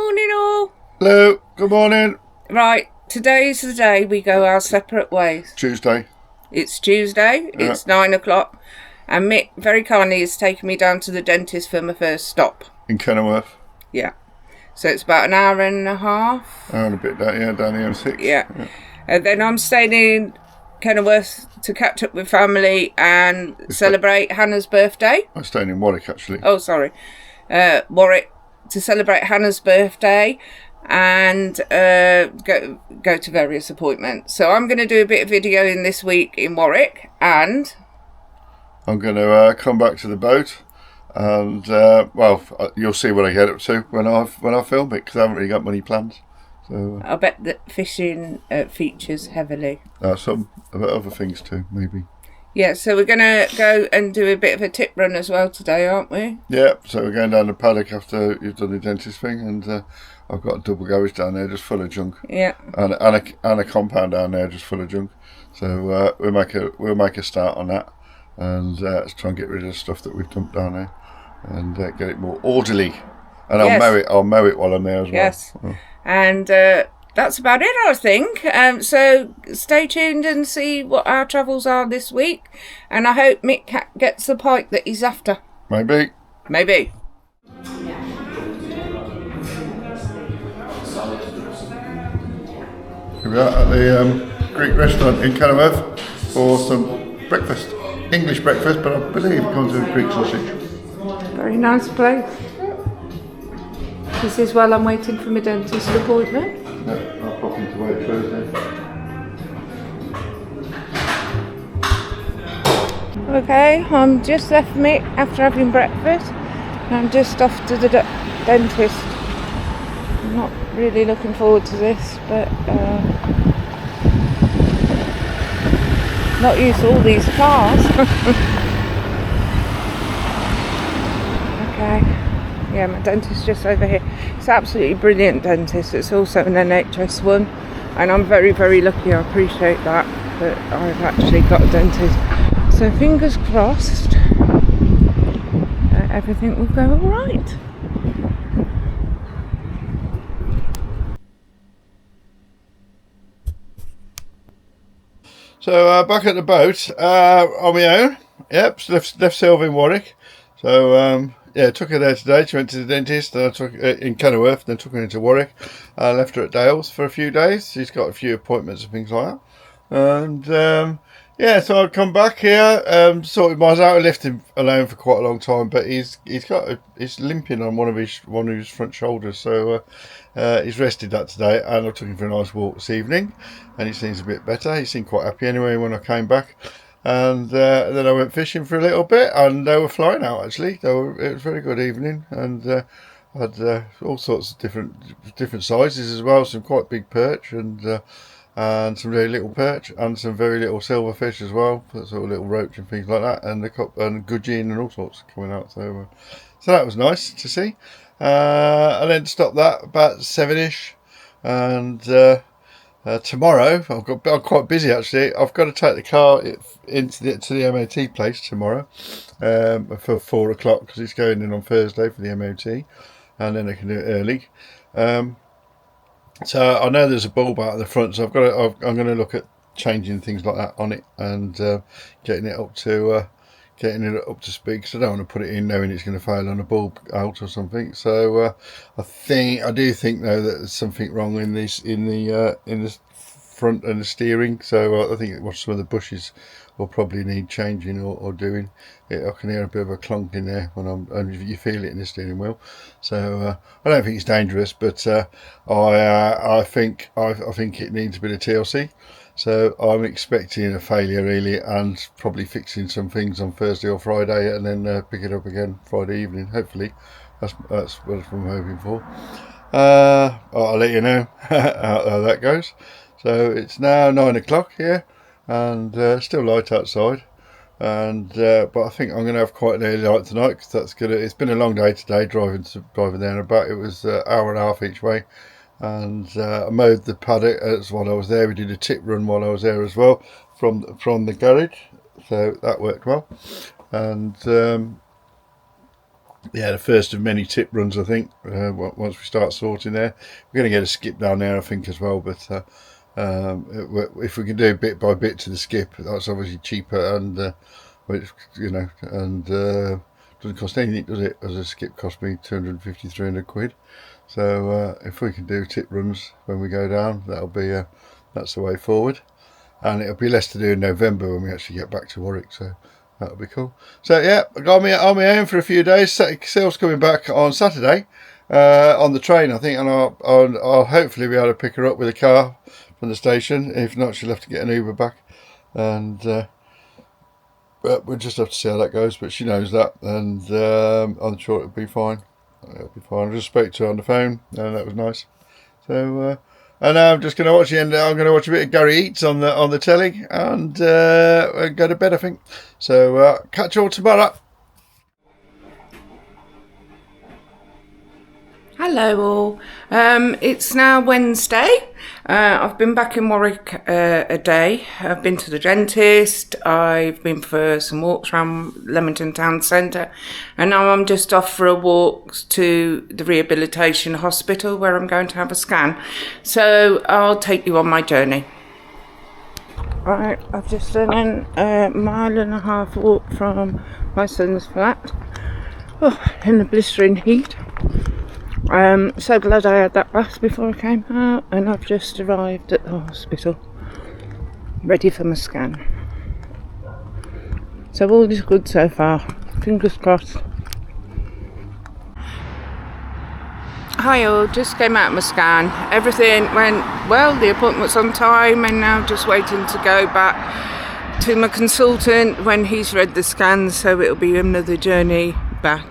Morning all. Hello, good morning. Right, today's the day we go our separate ways. Tuesday. It's Tuesday, it's 9 o'clock, and Mick very kindly has taken me down to the dentist for my first stop. In Kenilworth. Yeah. So it's about an hour and a half. Hour and a bit down the M6. Yeah. And then I'm staying in Kenilworth to catch up with family and celebrate Hannah's birthday. I'm staying in Warwick actually. Oh, sorry. Warwick, to celebrate Hannah's birthday and go to various appointments. So I'm going to do a bit of videoing this week in Warwick, and I'm going to come back to the boat, and you'll see what I get up to when I film it, because I haven't really got many plans. So I bet that fishing features heavily. Some other things too, maybe. Yeah, so we're going to go and do a bit of a tip run as well today, aren't we? Yeah, so we're going down the paddock after you've done the dentist thing, and I've got a double garage down there just full of junk. Yeah. And a compound down there just full of junk. So we'll make a start on that, and let's try and get rid of the stuff that we've dumped down there, and get it more orderly. And Yes. I'll mow it while I'm there as well. Yes. Oh. And that's about it, I think. So stay tuned and see what our travels are this week. And I hope Mick gets the pike that he's after. Maybe. Maybe. Here we are at the Greek restaurant in Kenilworth for some breakfast. English breakfast, but I believe it comes with Greek sausage. Very nice place. This is while I'm waiting for my dentist appointment. Yeah, I'll pop into Waitrose then. Okay, I'm just left Mick after having breakfast. I'm just off to the dentist. I'm not really looking forward to this, but not used to all these cars. Okay. Yeah, my dentist's just over here. It's absolutely brilliant dentist. It's also an NHS one, and I'm very, very lucky. I appreciate that I've actually got a dentist. So fingers crossed, everything will go all right. So back at the boat on my own. Yep, left Sylvia in Warwick. So took her there today. She went to the dentist. And I took in Kenilworth. Then took her into Warwick. I left her at Dales for a few days. She's got a few appointments and things like that. And so I'd come back here. Sorted mine out. I left him alone for quite a long time, but he's limping on one of his front shoulders. So he's rested that today, and I took him for a nice walk this evening, and he seems a bit better. He seemed quite happy anyway when I came back. And then I went fishing for a little bit, and they were flying out actually. It was a very good evening, and had all sorts of different sizes as well. Some quite big perch, and some very little perch, and some very little silverfish as well. Sort of little roach and things like that, and gudgeon and all sorts coming out. So that was nice to see. And then stopped that about 7ish, and tomorrow I'm quite busy actually. I've got to take the car to the MOT place tomorrow for 4 o'clock, because it's going in on Thursday for the MOT, and then I can do it early. So I know there's a bulb out at the front, so I'm going to look at changing things like that on it, and getting it up to speed, because I don't want to put it in knowing it's going to fail on a bulb out or something. So I do think though that there's something wrong in the front and the steering. So I think some of the bushes will probably need changing or doing. I can hear a bit of a clunk in there and you feel it in the steering wheel. So I don't think it's dangerous, but I think it needs a bit of TLC. So I'm expecting a failure really, and probably fixing some things on Thursday or Friday, and then pick it up again Friday evening. Hopefully, that's what I'm hoping for. I'll let you know how that goes. So it's now 9 o'clock here, and still light outside. And but I think I'm going to have quite an early night tonight, because that's good. It's been a long day today driving there and back. It was an hour and a half each way. And I mowed the paddock while I was there. We did a tip run while I was there as well from the garage, so that worked well. And yeah, the first of many tip runs, I think. Once we start sorting there, we're going to get a skip down there, I think, as well. But if we can do bit by bit to the skip, that's obviously cheaper, and which, you know, and doesn't cost anything, does it? As a skip cost me 250, 300 quid. So if we can do tip runs when we go down, that's the way forward. And it'll be less to do in November when we actually get back to Warwick. So that'll be cool. So yeah, I got me on my own for a few days. Sale's coming back on Saturday on the train, I think, and I'll hopefully be able to pick her up with a car from the station. If not, she'll have to get an Uber back, and but we'll just have to see how that goes. But she knows that, and I'm sure it'll be fine. It'll be fine. I just spoke to her on the phone, and that was nice. So. And now I'm just going to watch the end. I'm going to watch a bit of Gary Eats on the telly and go to bed, I think. So catch you all tomorrow. Hello all. It's now Wednesday. I've been back in Warwick a day. I've been to the dentist. I've been for some walks around Leamington Town Centre, and now I'm just off for a walk to the rehabilitation hospital where I'm going to have a scan. So I'll take you on my journey. Right, I've just done a 1.5 mile walk from my son's flat. In the blistering heat. So glad I had that bath before I came out, and I've just arrived at the hospital, ready for my scan. So all is good so far, fingers crossed. Hi all, just came out of my scan. Everything went well, the appointment's on time, and now just waiting to go back to my consultant when he's read the scan, so it'll be another journey back.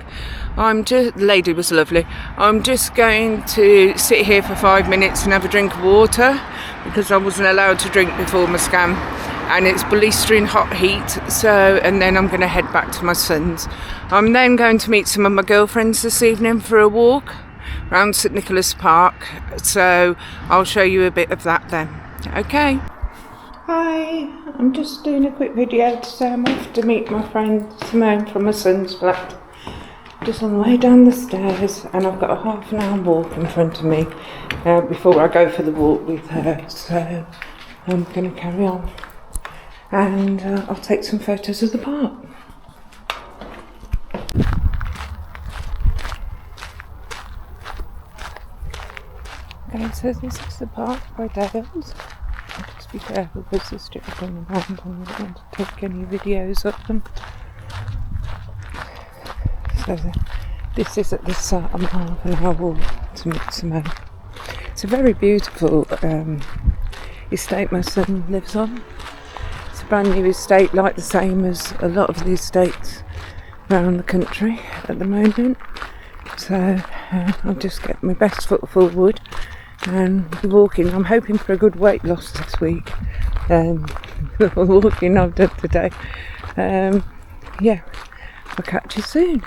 The lady was lovely. I'm just going to sit here for 5 minutes and have a drink of water because I wasn't allowed to drink before my scan, and it's blistering hot heat. So, and then I'm going to head back to my son's. I'm then going to meet some of my girlfriends this evening for a walk around St Nicholas Park. So I'll show you a bit of that then. Okay. Hi, I'm just doing a quick video to say I'm off to meet my friend Simone from my son's flat. Just on the way down the stairs, and I've got a half an hour walk in front of me before I go for the walk with her, so I'm going to carry on, and I'll take some photos of the park. Okay, so this is the park by Dales. I'll just be careful because there's children around and I don't want to take any videos of them. So this is at the start of my half an hour walk to meet Simone. It's a very beautiful estate my son lives on. It's a brand new estate, like the same as a lot of the estates around the country at the moment. So I'll just get my best foot forward and be walking. I'm hoping for a good weight loss this week. The walking I've done today. Yeah, I'll catch you soon.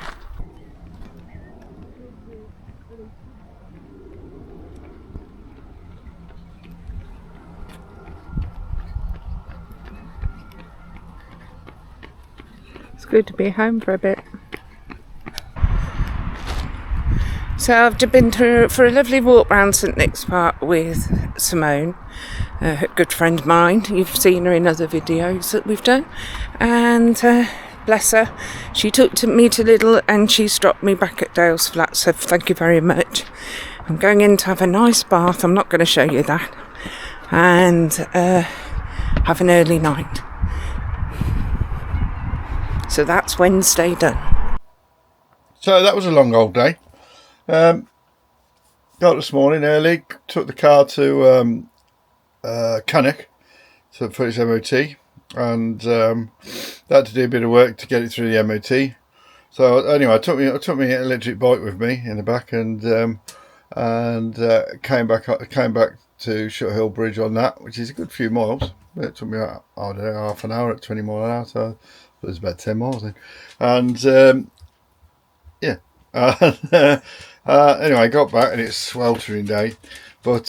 It's good to be home for a bit. So I've just been for a lovely walk round St Nick's Park with Simone, a good friend of mine. You've seen her in other videos that we've done, and bless her, she took me to Lidl and she's dropped me back at Dale's flat, so thank you very much. I'm going in to have a nice bath, I'm not going to show you that, and have an early night. So that's Wednesday done. So that was a long old day. Got this morning early, took the car to Cannock for its MOT, and had to do a bit of work to get it through the MOT. So anyway, I took me an electric bike with me in the back, and came back to Shut Hill Bridge on that, which is a good few miles. It took me I don't know, half an hour at 20 mile an hour, so it was about 10 miles then. And yeah. Anyway, I got back and it's sweltering day, but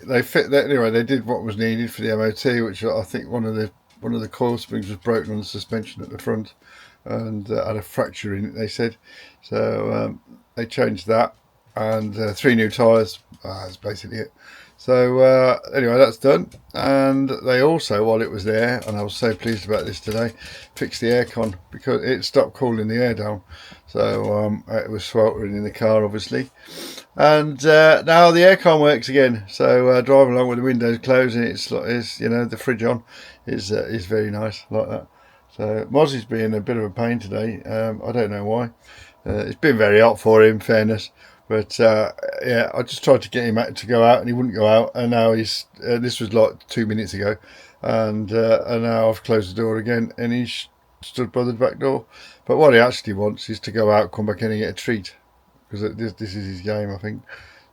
they did what was needed for the MOT, which I think one of the coil springs was broken on the suspension at the front, and had a fracture in it, they said. So they changed that, and 3 new tyres. That's basically it. So anyway, that's done. And they also, while it was there, and I was so pleased about this today, fixed the aircon because it stopped cooling the air down. So it was sweltering in the car, obviously. And now the aircon works again. So driving along with the windows closed and it's the fridge on is very nice like that. So Mozzie's been a bit of a pain today. I don't know why. It's been very hot for him, fairness. But yeah, I just tried to get him to go out, and he wouldn't go out. And now he's this was like 2 minutes ago, and now I've closed the door again, and he's stood by the back door. But what he actually wants is to go out, come back in, and get a treat, because this is his game, I think.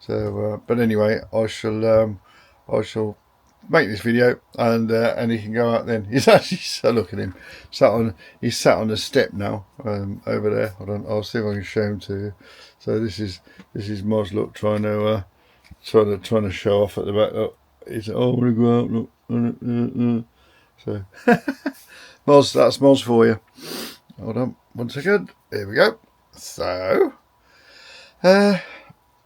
So, but anyway, I shall make this video, and he can go out then. He's actually, so look at him, he's sat on a step now, over there. I'll see if I can show him to you. So this is Moz, look, trying to show off at the back. Look, he's, oh, I'm gonna go out, look. So Moz, that's Moz for you. Hold on 1 second. Here we go. So yeah,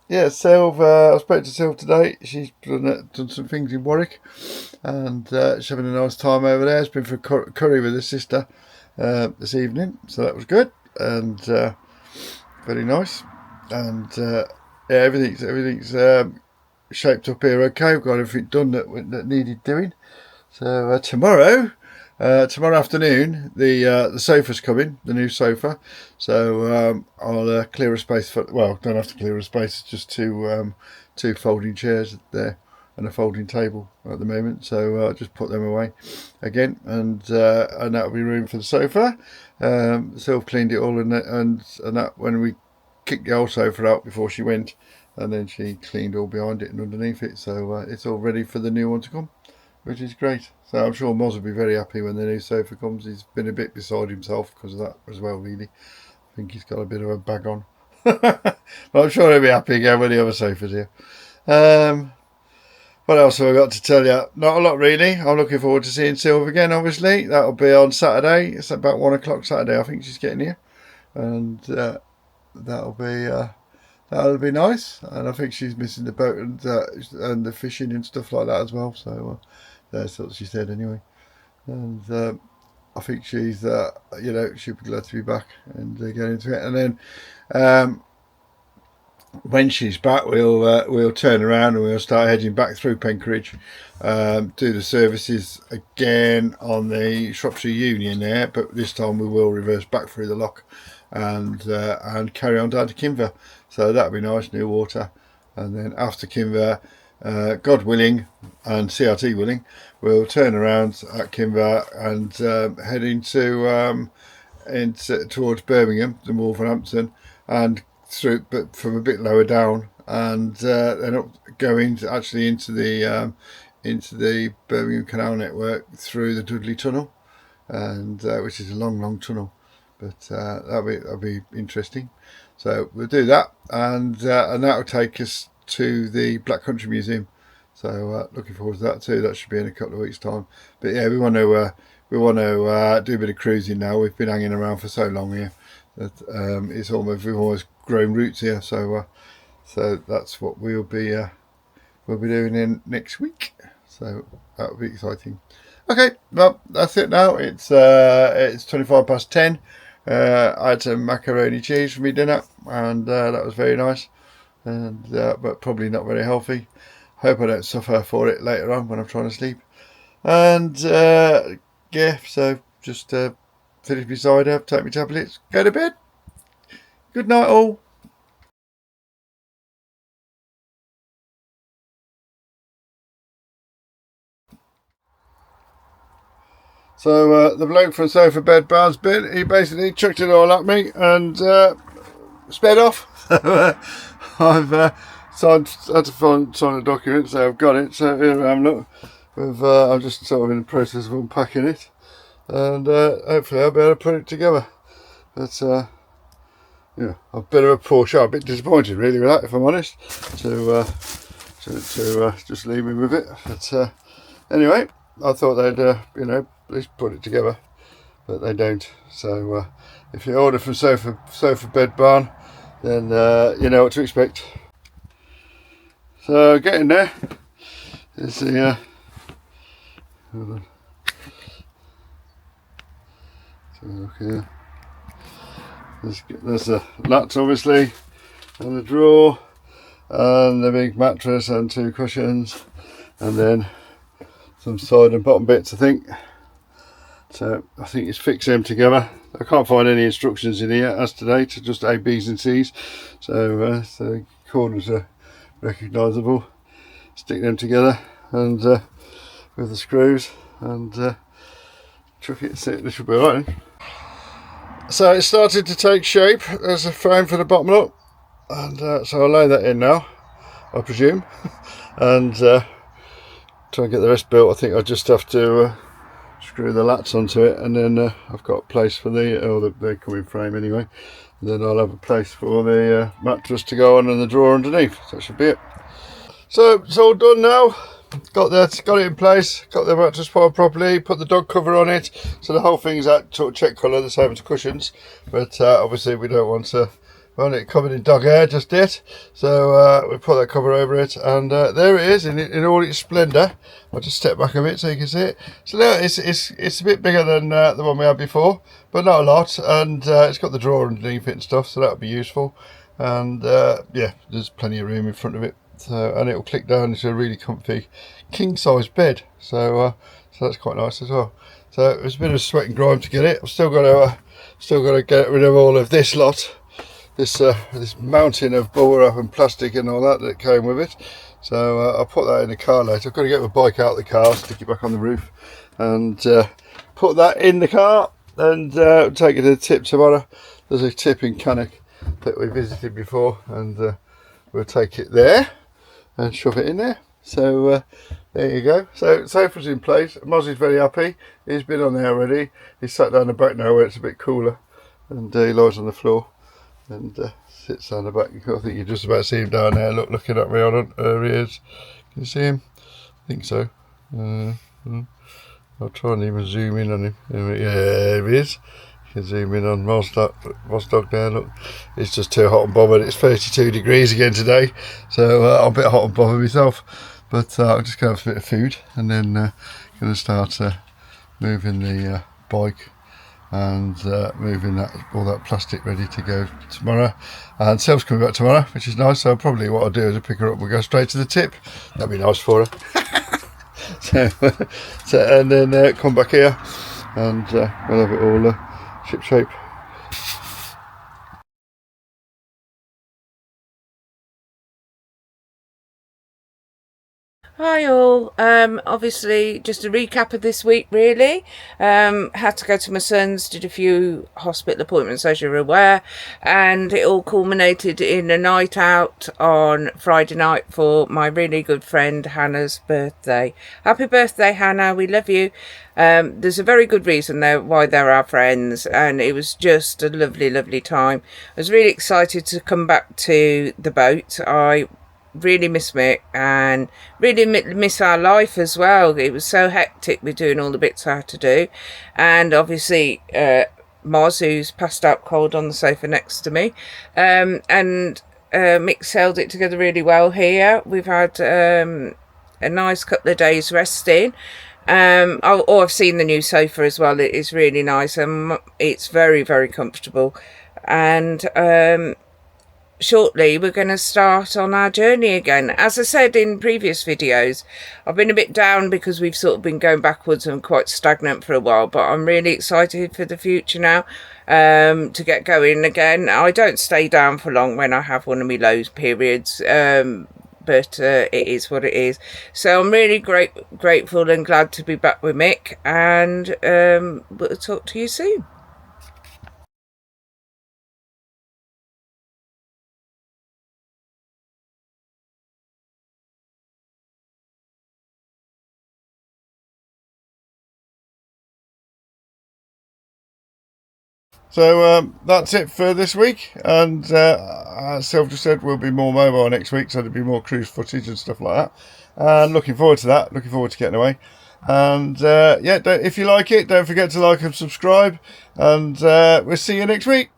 Sylv, I spoke to Sylv today. She's done some things in Warwick, and she's having a nice time over there. She's been for curry with her sister this evening, so that was good, and very nice. And yeah, everything's shaped up here okay. We've got everything done that needed doing. So tomorrow afternoon, the sofa's coming, the new sofa. So I'll clear a space for, well, don't have to clear a space, it's just two folding chairs there and a folding table at the moment. So I'll just put them away again, and that'll be room for the sofa. Sylv cleaned it all, and that when we kicked the old sofa out before she went, and then she cleaned all behind it and underneath it. So it's all ready for the new one to come, which is great. So I'm sure Moz will be very happy when the new sofa comes. He's been a bit beside himself because of that as well, really. I think he's got a bit of a bag on. But I'm sure he'll be happy again when the other sofa's here. What else have I got to tell you? Not a lot, really. I'm looking forward to seeing Sylv again, obviously. That'll be on Saturday. It's about 1 o'clock Saturday, I think she's getting here. And that'll be nice. And I think she's missing the boat and the fishing and stuff like that as well. So that's what she said anyway. And I think she's she'll be glad to be back and get into it. And then when she's back, we'll turn around and we'll start heading back through Penkridge, do the services again on the Shropshire Union there, but this time we will reverse back through the lock and carry on down to Kinver. So that'll be nice, new water. And then after Kinver, God willing and CRT willing, we'll turn around at Kinver and head into towards Birmingham, the Wolverhampton, and through, but from a bit lower down, and then up going actually into the Birmingham Canal network through the Dudley Tunnel, and which is a long tunnel, but that'll be interesting. So we'll do that, and that'll take us to the Black Country Museum. So looking forward to that too. That should be in a couple of weeks' time. But yeah, we want to do a bit of cruising now. We've been hanging around for so long here that we've almost grown roots here. So that's what we'll be doing in next week. So that'll be exciting. Okay, well that's it now. It's 10:25. I had some macaroni cheese for me dinner, and that was very nice, and but probably not very healthy. Hope I don't suffer for it later on when I'm trying to sleep. And yeah, so just finish my cider, take my tablets, go to bed. Good night all. So the bloke from Sofa Bed Barnes bin, he basically chucked it all at me and sped off. I've had to sign a document, so I've got it. So here I am, look. I'm just sort of in the process of unpacking it, and hopefully I'll be able to put it together. But yeah, a bit of a poor show. A bit disappointed really with that, if I'm honest, to just leave me with it. But anyway, I thought they'd at least put it together. but they don't. So if you order from Sofa Bed Barn, then you know what to expect. So getting there. There's the hold on. So look here. There's the lats obviously, and the drawer, and the big mattress and 2 cushions, and then some side and bottom bits I think. So I think it's fixing them together. I can't find any instructions in here as today, to just A, B's and C's. So the corners are recognisable. Stick them together and with the screws and chuck it. So this should be alright. So it started to take shape. There's a frame for the bottom up, and so I'll lay that in now, I presume, and try and get the rest built. I think I just have to screw the lats onto it, and then I've got a place for they come in frame anyway, and then I'll have a place for the mattress to go on and the drawer underneath. So that should be it. So it's all done now. Got it in place, got the mattress piled properly, put the dog cover on it, so the whole thing's that sort of check colour, the same as the cushions, but obviously we don't want it covered in dog hair just yet, so we put that cover over it, and there it is in all its splendour. I'll just step back a bit so you can see it. So now it's a bit bigger than the one we had before, but not a lot, and it's got the drawer underneath it and stuff, so that'll be useful, and yeah, there's plenty of room in front of it. So, and it'll click down into a really comfy king size bed, so that's quite nice as well. So it was a bit of sweat and grime to get it. I've still got to get rid of all of this lot, this mountain of bubble wrap and plastic and all that came with it. So I'll put that in the car later. I've got to get my bike out of the car, stick it back on the roof, and put that in the car, and take it to the tip tomorrow. There's a tip in Cannock that we visited before, and we'll take it there and shove it in there. So there you go. So sofa's in place. Mozzie's very happy. He's been on there already. He's sat down the back now where it's a bit cooler, and he lies on the floor and sits on the back. I think you just about see him down there, looking at me on her ears. Can you see him? I think so. I'll try and even zoom in on him. Yeah, there he is. You can zoom in on Moz dog there. Look, it's just too hot and bothered. It's 32 degrees again today, so I'm a bit hot and bothered myself. But I'm just going to have a bit of food, and then going to start moving the bike and moving all that plastic ready to go tomorrow. And Sel's coming back tomorrow, which is nice. So probably what I'll do is I'll pick her up and we'll go straight to the tip. That'd be nice for her. so and then come back here, and we'll have it all ship shape. Hi all, obviously just a recap of this week really. Had to go to my son's, did a few hospital appointments as you're aware, and it all culminated in a night out on Friday night for my really good friend Hannah's birthday. Happy birthday Hannah, we love you. There's a very good reason why they're our friends, and it was just a lovely time. I was really excited to come back to the boat. I really miss Mick and really miss our life as well. It was so hectic with doing all the bits I had to do, and obviously Moz, who's passed out cold on the sofa next to me, and Mick held it together really well here. We've had a nice couple of days resting. I've seen the new sofa as well. It is really nice, and it's very comfortable, and shortly we're going to start on our journey again. As I said in previous videos, I've been a bit down because we've sort of been going backwards and quite stagnant for a while, but I'm really excited for the future now, to get going again. I don't stay down for long when I have one of my low periods, but it is what it is. So I'm really grateful and glad to be back with Mick, and we'll talk to you soon. So that's it for this week, and as Sylv just said, we'll be more mobile next week, so there'll be more cruise footage and stuff like that, and looking forward to that, looking forward to getting away. And yeah, if you like it, don't forget to like and subscribe, and we'll see you next week.